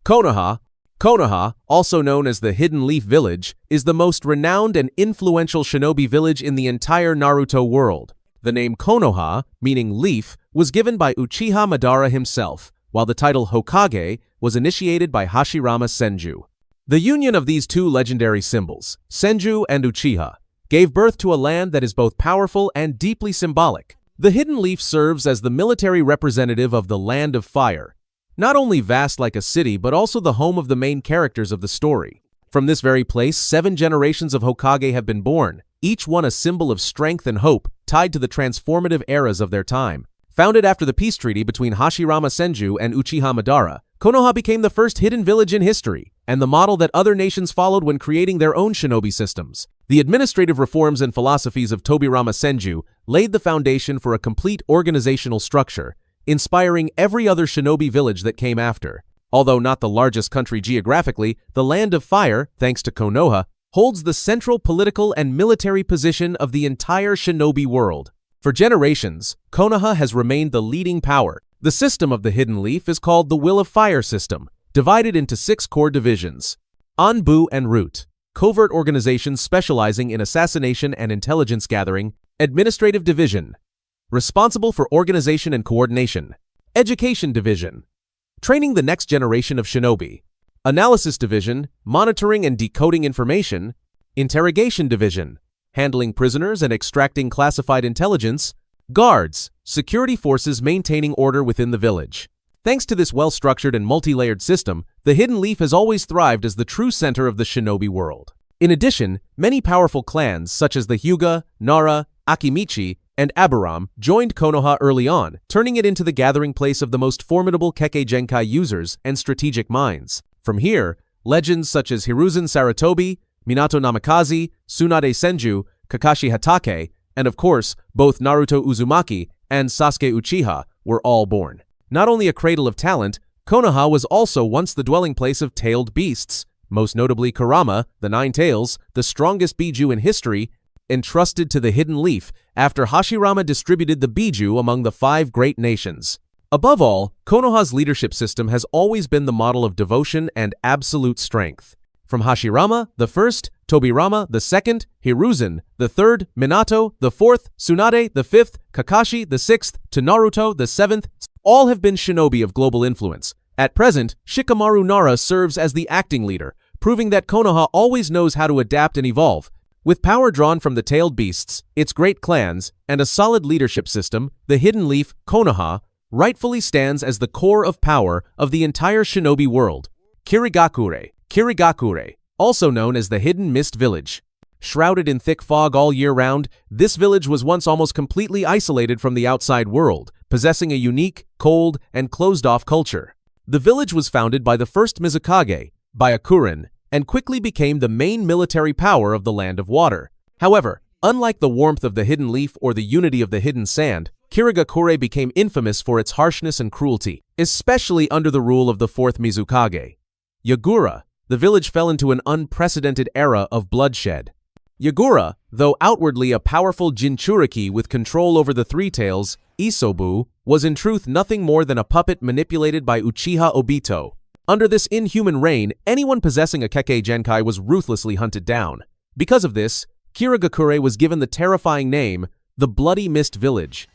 Konoha, also known as the Hidden Leaf Village, is the most renowned and influential shinobi village in the entire Naruto world. The name Konoha, meaning leaf, was given by Uchiha Madara himself, while the title Hokage was initiated by Hashirama Senju. The union of these two legendary symbols, Senju and Uchiha, gave birth to a land that is both powerful and deeply symbolic. The Hidden Leaf serves as the military representative of the Land of Fire, not only vast like a city but also the home of the main characters of the story. From this very place, 7 generations of Hokage have been born, each one a symbol of strength and hope tied to the transformative eras of their time. Founded after the peace treaty between Hashirama Senju and Uchiha Madara, Konoha became the first hidden village in history, and the model that other nations followed when creating their own shinobi systems. The administrative reforms and philosophies of Tobirama Senju laid the foundation for a complete organizational structure, inspiring every other shinobi village that came after. Although not the largest country geographically, the Land of Fire, thanks to Konoha, holds the central political and military position of the entire shinobi world. For generations, Konoha has remained the leading power. The system of the Hidden Leaf is called the Will of Fire system, divided into 6 core divisions. Anbu and Root, covert organizations specializing in assassination and intelligence gathering. Administrative Division, responsible for organization and coordination. Education Division, training the next generation of shinobi. Analysis Division, monitoring and decoding information. Interrogation Division, handling prisoners and extracting classified intelligence. Guards, security forces maintaining order within the village. Thanks to this well-structured and multi-layered system, the Hidden Leaf has always thrived as the true center of the shinobi world. In addition, many powerful clans such as the Hyuga, Nara, Akimichi, and Aburame joined Konoha early on, turning it into the gathering place of the most formidable Kekkei Genkai users and strategic minds. From here, legends such as Hiruzen Sarutobi, Minato Namikaze, Tsunade Senju, Kakashi Hatake, and of course, both Naruto Uzumaki and Sasuke Uchiha were all born. Not only a cradle of talent, Konoha was also once the dwelling place of tailed beasts, most notably Kurama, the 9 Tails, the strongest Biju in history, entrusted to the Hidden Leaf after Hashirama distributed the Biju among the 5 great nations. Above all, Konoha's leadership system has always been the model of devotion and absolute strength. From Hashirama, the first, Tobirama, the second, Hiruzen, the third, Minato, the fourth, Tsunade, the fifth, Kakashi, the sixth, to Naruto, the 7th, all have been shinobi of global influence. At present, Shikamaru Nara serves as the acting leader, proving that Konoha always knows how to adapt and evolve. With power drawn from the tailed beasts, its great clans, and a solid leadership system, the Hidden Leaf, Konoha, rightfully stands as the core of power of the entire shinobi world. Kirigakure, also known as the Hidden Mist Village. Shrouded in thick fog all year round, this village was once almost completely isolated from the outside world, possessing a unique, cold, and closed-off culture. The village was founded by the first Mizukage, Byakuren, and quickly became the main military power of the Land of Water. However, unlike the warmth of the Hidden Leaf or the unity of the Hidden Sand, Kirigakure became infamous for its harshness and cruelty, especially under the rule of the 4th Mizukage. Yagura, the village fell into an unprecedented era of bloodshed. Yagura, though outwardly a powerful Jinchuriki with control over the 3 Tails, Isobu, was in truth nothing more than a puppet manipulated by Uchiha Obito. Under this inhuman reign, anyone possessing a Kekkei Genkai was ruthlessly hunted down. Because of this, Kirigakure was given the terrifying name, the Bloody Mist Village.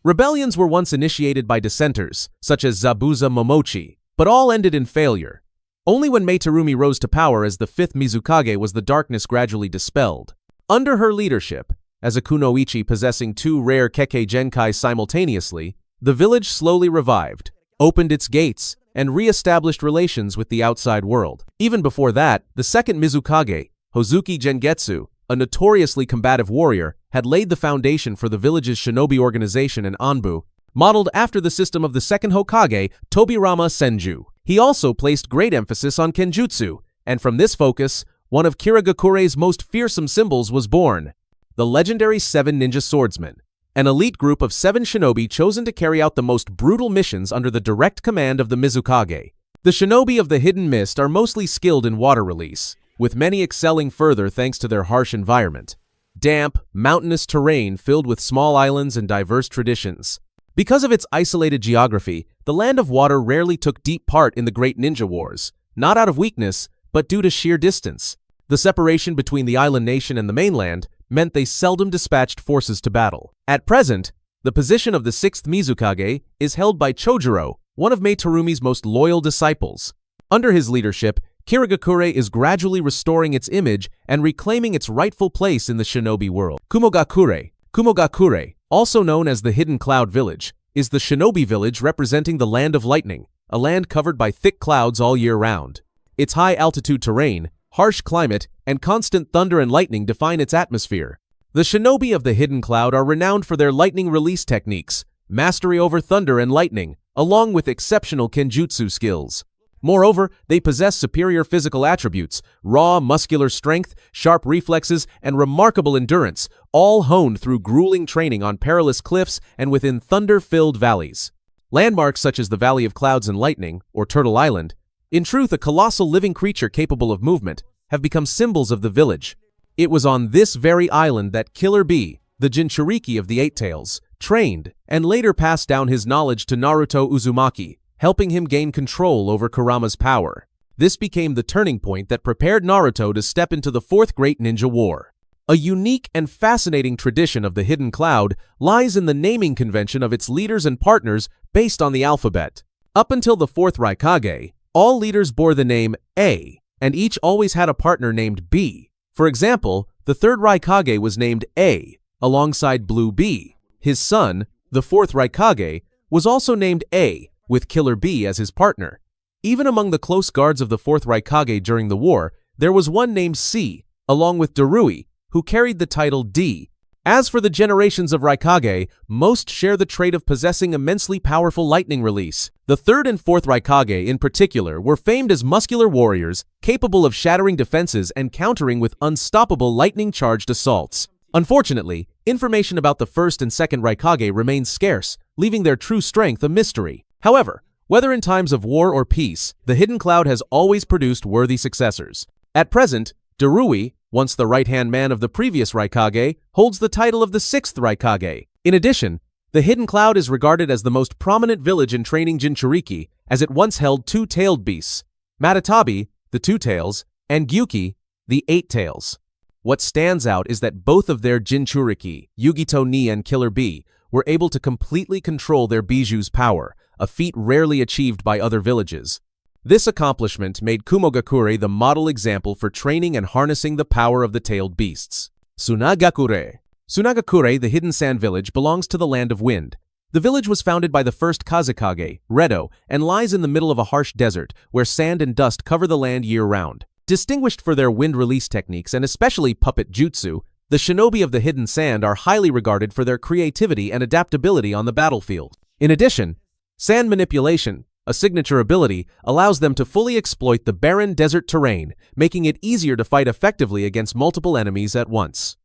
Rebellions were once initiated by dissenters, such as Zabuza Momochi, but all ended in failure. Only when Meitarumi rose to power as the 5th Mizukage was the darkness gradually dispelled. Under her leadership, as a kunoichi possessing 2 rare Kekkei Genkai simultaneously, the village slowly revived, opened its gates, and re-established relations with the outside world. Even before that, the 2nd Mizukage, Hozuki Gengetsu, a notoriously combative warrior, had laid the foundation for the village's shinobi organization in Anbu, modeled after the system of the 2nd Hokage, Tobirama Senju. He also placed great emphasis on Kenjutsu, and from this focus, one of Kirigakure's most fearsome symbols was born, the legendary 7 Ninja Swordsmen, an elite group of 7 shinobi chosen to carry out the most brutal missions under the direct command of the Mizukage. The shinobi of the Hidden Mist are mostly skilled in water release, with many excelling further thanks to their harsh environment. Damp, mountainous terrain filled with small islands and diverse traditions. Because of its isolated geography, the Land of Water rarely took deep part in the Great Ninja Wars, not out of weakness, but due to sheer distance. The separation between the island nation and the mainland meant they seldom dispatched forces to battle. At present, the position of the 6th Mizukage is held by Chojuro, one of Meiterumi's most loyal disciples. Under his leadership, Kirigakure is gradually restoring its image and reclaiming its rightful place in the shinobi world. Kumogakure, also known as the Hidden Cloud Village, is the shinobi village representing the Land of Lightning, a land covered by thick clouds all year round. Its high-altitude terrain, harsh climate, and constant thunder and lightning define its atmosphere. The shinobi of the Hidden Cloud are renowned for their lightning release techniques, mastery over thunder and lightning, along with exceptional kenjutsu skills. Moreover, they possess superior physical attributes, raw muscular strength, sharp reflexes, and remarkable endurance, all honed through grueling training on perilous cliffs and within thunder-filled valleys. Landmarks such as the Valley of Clouds and Lightning, or Turtle Island, in truth a colossal living creature capable of movement, have become symbols of the village. It was on this very island that Killer Bee, the Jinchuriki of the Eight Tails, trained and later passed down his knowledge to Naruto Uzumaki, helping him gain control over Kurama's power. This became the turning point that prepared Naruto to step into the Fourth Great Ninja War. A unique and fascinating tradition of the Hidden Cloud lies in the naming convention of its leaders and partners based on the alphabet. Up until the Fourth Raikage, all leaders bore the name A, and each always had a partner named B. For example, the Third Raikage was named A, alongside Blue Bee. His son, the Fourth Raikage, was also named A, with Killer Bee as his partner. Even among the close guards of the Fourth Raikage during the war, there was one named C, along with Darui, who carried the title D. As for the generations of Raikage, most share the trait of possessing immensely powerful lightning release. The Third and Fourth Raikage, in particular, were famed as muscular warriors, capable of shattering defenses and countering with unstoppable lightning-charged assaults. Unfortunately, information about the First and Second Raikage remains scarce, leaving their true strength a mystery. However, whether in times of war or peace, the Hidden Cloud has always produced worthy successors. At present, Darui, once the right-hand man of the previous Raikage, holds the title of the 6th Raikage. In addition, the Hidden Cloud is regarded as the most prominent village in training Jinchuriki, as it once held two-tailed beasts, Matatabi, the Two Tails, and Gyuki, the Eight Tails. What stands out is that both of their Jinchuriki, Yugito Ni and Killer Bee, were able to completely control their Biju's power, a feat rarely achieved by other villages. This accomplishment made Kumogakure the model example for training and harnessing the power of the tailed beasts. Sunagakure. Sunagakure, the hidden sand village, belongs to the Land of Wind. The village was founded by the first Kazekage, Redo, and lies in the middle of a harsh desert where sand and dust cover the land year-round. Distinguished for their wind release techniques and especially puppet jutsu, the shinobi of the hidden sand are highly regarded for their creativity and adaptability on the battlefield. In addition, sand manipulation, a signature ability, allows them to fully exploit the barren desert terrain, making it easier to fight effectively against multiple enemies at once.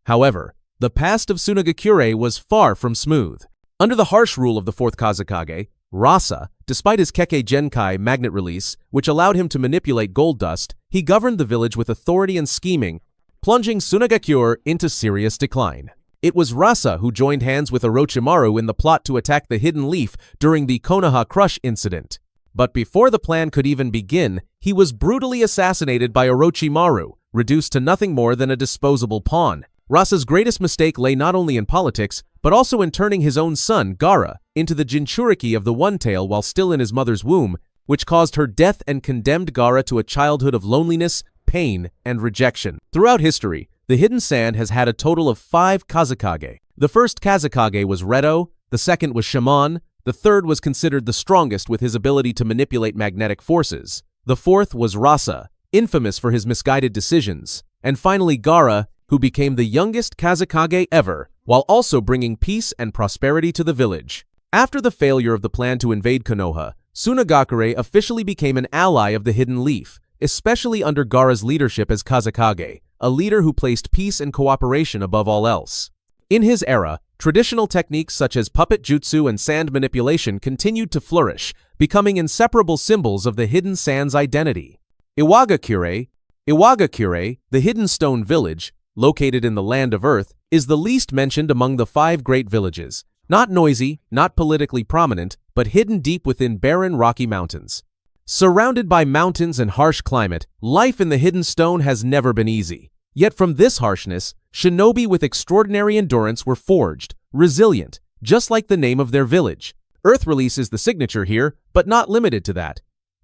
However, the past of Sunagakure was far from smooth. Under the harsh rule of the fourth Kazekage, Rasa, despite his Kekkei Genkai magnet release, which allowed him to manipulate gold dust, he governed the village with authority and scheming, plunging Sunagakure into serious decline. It was Rasa who joined hands with Orochimaru in the plot to attack the Hidden Leaf during the Konoha Crush incident. But before the plan could even begin, he was brutally assassinated by Orochimaru, reduced to nothing more than a disposable pawn. Rasa's greatest mistake lay not only in politics, but also in turning his own son, Gaara, into the Jinchuriki of the One Tail while still in his mother's womb, which caused her death and condemned Gaara to a childhood of loneliness, pain, and rejection. Throughout history, the Hidden Sand has had a total of 5 Kazekage. The first Kazekage was Redo, the second was Shaman, the third was considered the strongest with his ability to manipulate magnetic forces. The fourth was Rasa, infamous for his misguided decisions. And finally Gaara, who became the youngest Kazekage ever, while also bringing peace and prosperity to the village. After the failure of the plan to invade Konoha, Sunagakure officially became an ally of the Hidden Leaf, especially under Gaara's leadership as Kazekage, a leader who placed peace and cooperation above all else. In his era, traditional techniques such as puppet jutsu and sand manipulation continued to flourish, becoming inseparable symbols of the Hidden Sand's identity. Iwagakure, the Hidden Stone Village, located in the Land of Earth, is the least mentioned among the 5 great villages. Not noisy, not politically prominent, but hidden deep within barren Rocky Mountains. Surrounded by mountains and harsh climate, life in the Hidden Stone has never been easy. Yet from this harshness, shinobi with extraordinary endurance were forged, resilient, just like the name of their village. Earth release is the signature here, but not limited to that.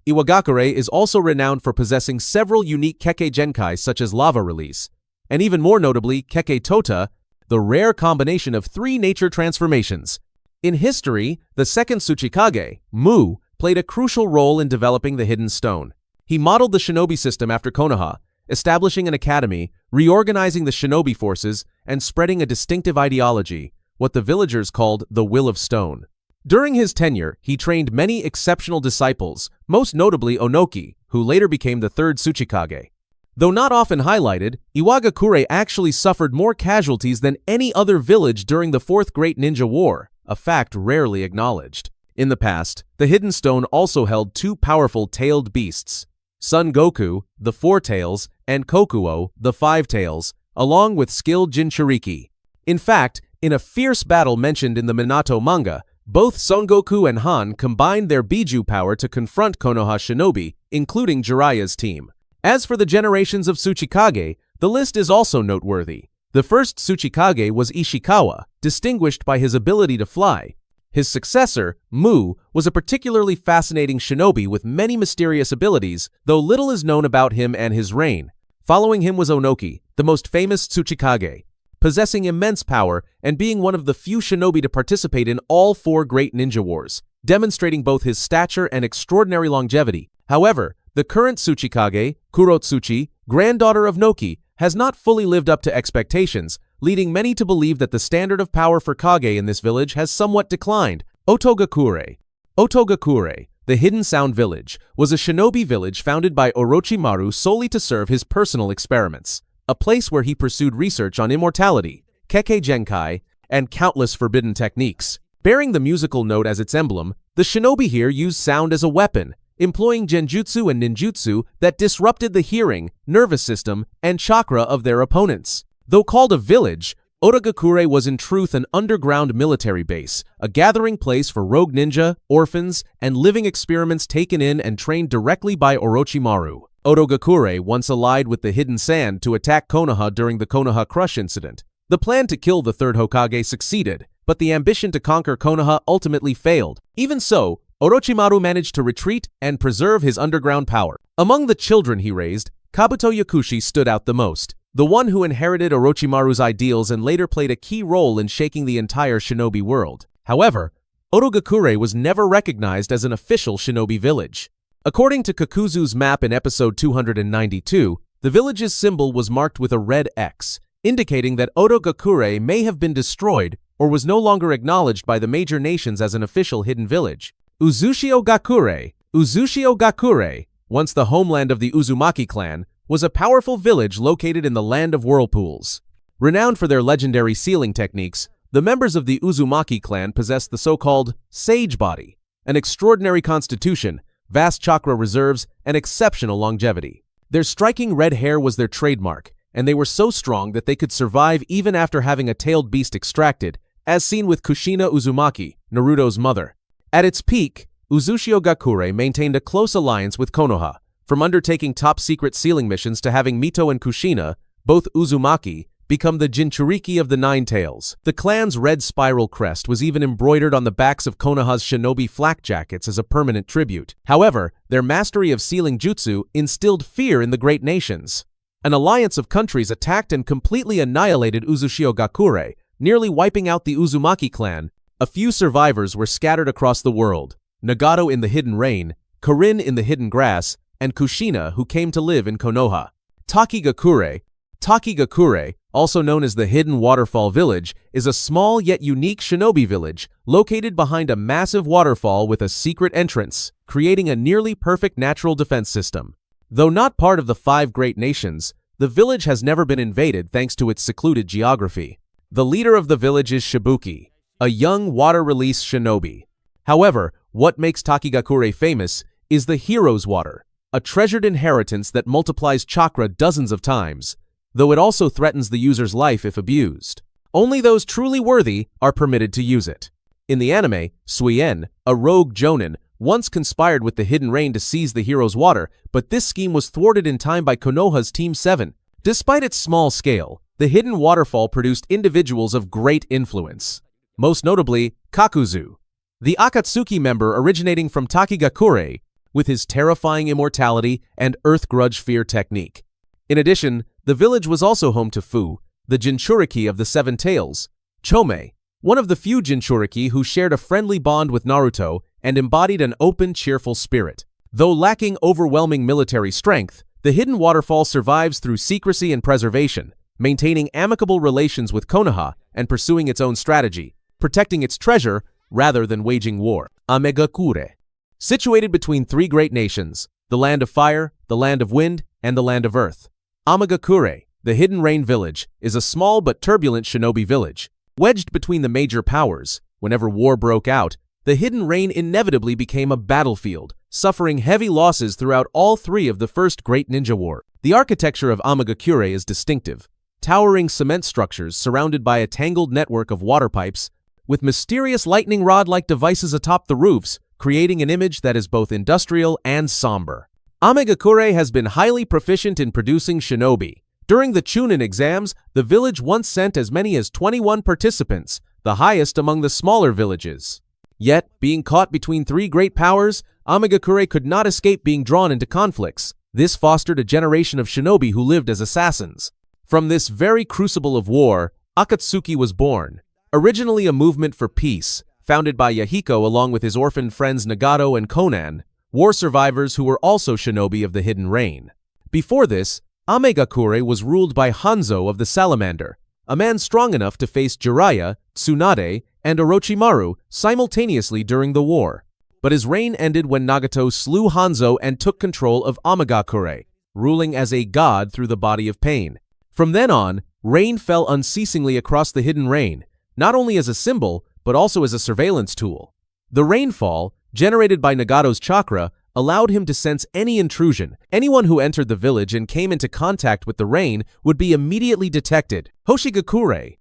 Iwagakure is also renowned for possessing several unique Kekkei Genkai such as lava release, and even more notably Kekkei Tota, the rare combination of 3 nature transformations. In history, the second Tsuchikage, Mu, played a crucial role in developing the Hidden Stone. He modeled the shinobi system after Konoha, establishing an academy, reorganizing the shinobi forces, and spreading a distinctive ideology, what the villagers called the Will of Stone. During his tenure, he trained many exceptional disciples, most notably Onoki, who later became the third Tsuchikage. Though not often highlighted, Iwagakure actually suffered more casualties than any other village during the Fourth Great Ninja War, a fact rarely acknowledged. In the past, the Hidden Stone also held 2 powerful tailed beasts, Son Goku, the 4 tails, and Kokuo, the 5 tails, along with skilled Jinchuriki. In fact, in a fierce battle mentioned in the Minato manga, both Son Goku and Han combined their Biju power to confront Konoha shinobi, including Jiraiya's team. As for the generations of Tsuchikage, the list is also noteworthy. The first Tsuchikage was Ishikawa, distinguished by his ability to fly. His successor, Mu, was a particularly fascinating shinobi with many mysterious abilities, though little is known about him and his reign. Following him was Onoki, the most famous Tsuchikage, possessing immense power and being one of the few shinobi to participate in all 4 great ninja wars, demonstrating both his stature and extraordinary longevity. However, the current Tsuchikage, Kurotsuchi, granddaughter of Noki, has not fully lived up to expectations, leading many to believe that the standard of power for Kage in this village has somewhat declined. Otogakure. Otogakure, the Hidden Sound Village, was a shinobi village founded by Orochimaru solely to serve his personal experiments, a place where he pursued research on immortality, Kekkei Genkai, and countless forbidden techniques. Bearing the musical note as its emblem, the shinobi here used sound as a weapon, employing genjutsu and ninjutsu that disrupted the hearing, nervous system, and chakra of their opponents. Though called a village, Otogakure was in truth an underground military base, a gathering place for rogue ninja, orphans, and living experiments taken in and trained directly by Orochimaru. Otogakure once allied with the Hidden Sand to attack Konoha during the Konoha Crush incident. The plan to kill the third Hokage succeeded, but the ambition to conquer Konoha ultimately failed. Even so, Orochimaru managed to retreat and preserve his underground power. Among the children he raised, Kabuto Yakushi stood out the most, the one who inherited Orochimaru's ideals and later played a key role in shaking the entire shinobi world. However, Otogakure was never recognized as an official shinobi village. According to Kakuzu's map in episode 292, the village's symbol was marked with a red X, indicating that Otogakure may have been destroyed or was no longer acknowledged by the major nations as an official hidden village. Uzushiogakure. Uzushiogakure, once the homeland of the Uzumaki clan, was a powerful village located in the land of Whirlpools. Renowned for their legendary sealing techniques, the members of the Uzumaki clan possessed the so-called Sage Body, an extraordinary constitution, vast chakra reserves, and exceptional longevity. Their striking red hair was their trademark, and they were so strong that they could survive even after having a tailed beast extracted, as seen with Kushina Uzumaki, Naruto's mother. At its peak, Uzushiogakure maintained a close alliance with Konoha, from undertaking top-secret sealing missions to having Mito and Kushina, both Uzumaki, become the Jinchuriki of the Nine Tails. The clan's red spiral crest was even embroidered on the backs of Konoha's shinobi flak jackets as a permanent tribute. However, their mastery of sealing jutsu instilled fear in the great nations. An alliance of countries attacked and completely annihilated Uzushiogakure, nearly wiping out the Uzumaki clan. A few survivors were scattered across the world: Nagato in the Hidden Rain, Karin in the Hidden Grass, and Kushina, who came to live in Konoha. Takigakure. Takigakure, also known as the Hidden Waterfall Village, is a small yet unique shinobi village located behind a massive waterfall with a secret entrance, creating a nearly perfect natural defense system. Though not part of the 5 great nations, the village has never been invaded thanks to its secluded geography. The leader of the village is Shibuki, a young water-release shinobi. However, what makes Takigakure famous is the Hero's Water, a treasured inheritance that multiplies chakra dozens of times, though it also threatens the user's life if abused. Only those truly worthy are permitted to use it. In the anime, Suien, a rogue jonin, once conspired with the Hidden Rain to seize the hero's water, but this scheme was thwarted in time by Konoha's Team 7. Despite its small scale, the Hidden Waterfall produced individuals of great influence. Most notably, Kakuzu, the Akatsuki member originating from Kirigakure, with his terrifying immortality and Earth Grudge Fear technique. In addition, the village was also home to Fu, the Jinchuriki of the Seven Tails, Chome, one of the few Jinchuriki who shared a friendly bond with Naruto and embodied an open, cheerful spirit. Though lacking overwhelming military strength, the Hidden Waterfall survives through secrecy and preservation, maintaining amicable relations with Konoha and pursuing its own strategy, protecting its treasure rather than waging war. Amegakure. Situated between three great nations, the Land of Fire, the Land of Wind, and the Land of Earth, Amegakure, the Hidden Rain Village, is a small but turbulent shinobi village. Wedged between the major powers, whenever war broke out, the Hidden Rain inevitably became a battlefield, suffering heavy losses throughout all three of the First Great Ninja War. The architecture of Amegakure is distinctive. Towering cement structures surrounded by a tangled network of water pipes, with mysterious lightning rod-like devices atop the roofs, creating an image that is both industrial and somber. Amegakure has been highly proficient in producing shinobi. During the Chunin exams, the village once sent as many as 21 participants, the highest among the smaller villages. Yet, being caught between three great powers, Amegakure could not escape being drawn into conflicts. This fostered a generation of shinobi who lived as assassins. From this very crucible of war, Akatsuki was born. Originally a movement for peace, founded by Yahiko along with his orphaned friends Nagato and Konan, war survivors who were also shinobi of the Hidden Rain. Before this, Amegakure was ruled by Hanzo of the Salamander, a man strong enough to face Jiraiya, Tsunade, and Orochimaru simultaneously during the war. But his reign ended when Nagato slew Hanzo and took control of Amegakure, ruling as a god through the body of pain. From then on, rain fell unceasingly across the Hidden Rain, not only as a symbol, but also as a surveillance tool. The rainfall, generated by Nagato's chakra, allowed him to sense any intrusion. Anyone who entered the village and came into contact with the rain would be immediately detected. Hoshigakure,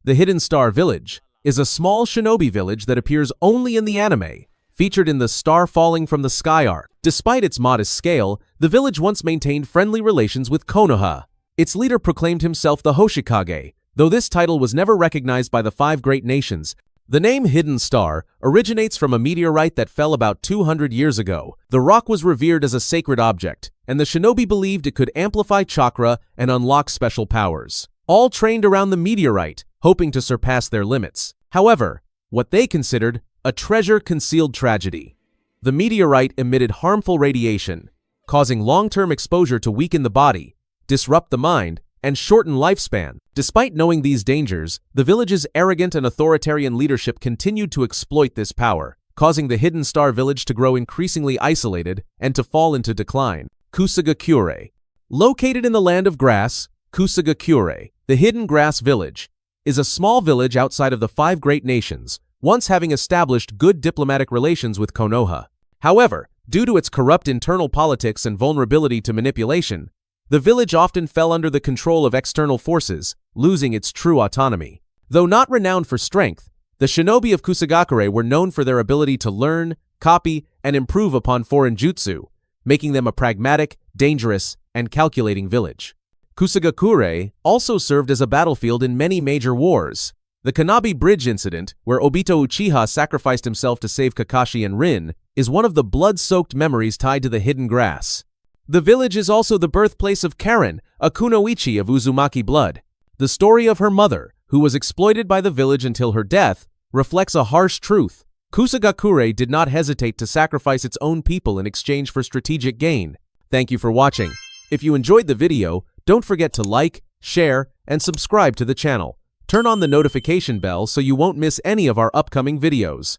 the Hidden Star Village, is a small shinobi village that appears only in the anime, featured in the Star Falling from the Sky arc. Despite its modest scale, the village once maintained friendly relations with Konoha. Its leader proclaimed himself the Hoshikage, though this title was never recognized by the five great nations. The name Hidden Star originates from a meteorite that fell about 200 years ago. The rock was revered as a sacred object, and the shinobi believed it could amplify chakra and unlock special powers. All trained around the meteorite, hoping to surpass their limits. However, what they considered a treasure-concealed tragedy. The meteorite emitted harmful radiation, causing long-term exposure to weaken the body, disrupt the mind, and shorten lifespan. Despite knowing these dangers, the village's arrogant and authoritarian leadership continued to exploit this power, causing the Hidden Star Village to grow increasingly isolated and to fall into decline. Kusagakure. Located in the Land of Grass, Kusagakure, the Hidden Grass Village, is a small village outside of the five great nations, once having established good diplomatic relations with Konoha. However, due to its corrupt internal politics and vulnerability to manipulation, the village often fell under the control of external forces, losing its true autonomy. Though not renowned for strength, the shinobi of Kusagakure were known for their ability to learn, copy, and improve upon foreign jutsu, making them a pragmatic, dangerous, and calculating village. Kusagakure also served as a battlefield in many major wars. The Kanabi Bridge incident, where Obito Uchiha sacrificed himself to save Kakashi and Rin, is one of the blood-soaked memories tied to the Hidden Grass. The village is also the birthplace of Karen, a kunoichi of Uzumaki blood. The story of her mother, who was exploited by the village until her death, reflects a harsh truth. Kusagakure did not hesitate to sacrifice its own people in exchange for strategic gain. Thank you for watching. If you enjoyed the video, don't forget to like, share, and subscribe to the channel. Turn on the notification bell so you won't miss any of our upcoming videos.